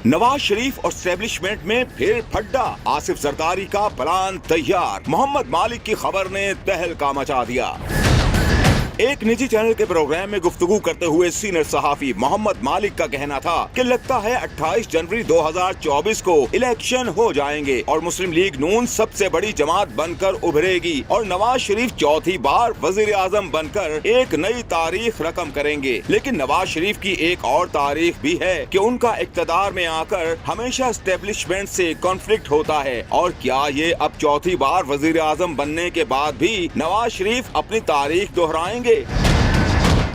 नवाज शरीफ और एस्टेब्लिशमेंट में फिर फड्डा, आसिफ जरदारी का प्लान तैयार। मोहम्मद मालिक की खबर ने तहलका मचा दिया। एक निजी चैनल के प्रोग्राम में गुफ्तगू करते हुए सीनियर सहाफी मोहम्मद मालिक का कहना था कि लगता है 28 जनवरी 2024 को इलेक्शन हो जाएंगे और मुस्लिम लीग नून सबसे बड़ी जमात बनकर उभरेगी और नवाज शरीफ चौथी बार वजीर आजम बनकर एक नई तारीख रकम करेंगे। लेकिन नवाज शरीफ की एक और तारीख भी है कि उनका इक्तदार में आकर हमेशा एस्टेब्लिशमेंट से कॉन्फ्लिक्ट होता है। और क्या ये अब चौथी बार वजीर आजम बनने के बाद भी नवाज शरीफ अपनी तारीख दोहराएंगे?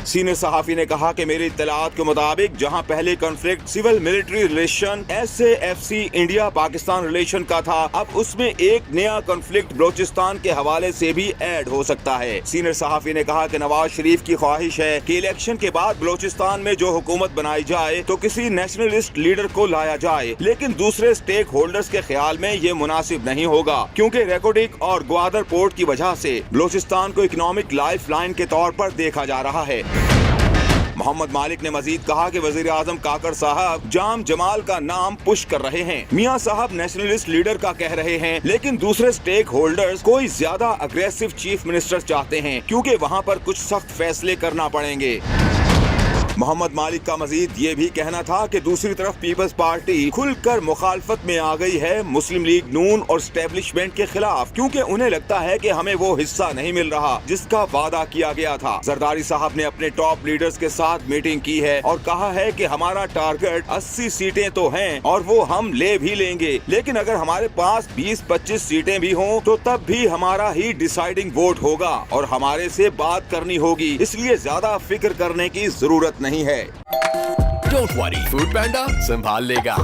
सीनियर सहाफी ने कहा कि मेरी इत्तलात के मुताबिक जहां पहले conflict civil military relation SAFC India Pakistan relation का था, अब उसमें एक नया कॉन्फ्लिक्ट बलोचिस्तान के हवाले से भी ऐड हो सकता है। सीनियर सहाफी ने कहा कि नवाज शरीफ की ख्वाहिश है कि इलेक्शन के बाद बलोचिस्तान में जो हुकूमत बनाई जाए तो किसी नेशनलिस्ट लीडर को लाया जाए, लेकिन दूसरे स्टेक होल्डर्स के ख्याल में ये मुनासिब नहीं होगा क्योंकि रेकोडिक और ग्वादर पोर्ट की वजह से बलोचिस्तान को इकोनॉमिक लाइफ लाइन के तौर पर देखा जा रहा है। मोहम्मद मालिक ने मजीद कहा कि वजीर आजम काकर साहब जाम जमाल का नाम पुश कर रहे हैं। मियां साहब नेशनलिस्ट लीडर का कह रहे हैं, लेकिन दूसरे स्टेक होल्डर्स कोई ज्यादा अग्रेसिव चीफ मिनिस्टर चाहते हैं क्योंकि वहां पर कुछ सख्त फैसले करना पड़ेंगे। मोहम्मद मालिक का मजीद ये भी कहना था कि दूसरी तरफ पीपल्स पार्टी खुलकर मुखालफत में आ गई है मुस्लिम लीग नून और एस्टेब्लिशमेंट के खिलाफ क्योंकि उन्हें लगता है कि हमें वो हिस्सा नहीं मिल रहा जिसका वादा किया गया था। जरदारी साहब ने अपने टॉप लीडर्स के साथ मीटिंग की है और कहा है कि हमारा टारगेट 80 सीटें तो हैं और वो हम ले भी लेंगे, लेकिन अगर हमारे पास 20-25 सीटें भी हों तो तब भी हमारा ही डिसाइडिंग वोट होगा और हमारे से बात करनी होगी, इसलिए ज्यादा फिक्र करने की जरूरत नहीं है। Don't worry, Food Panda संभाल लेगा।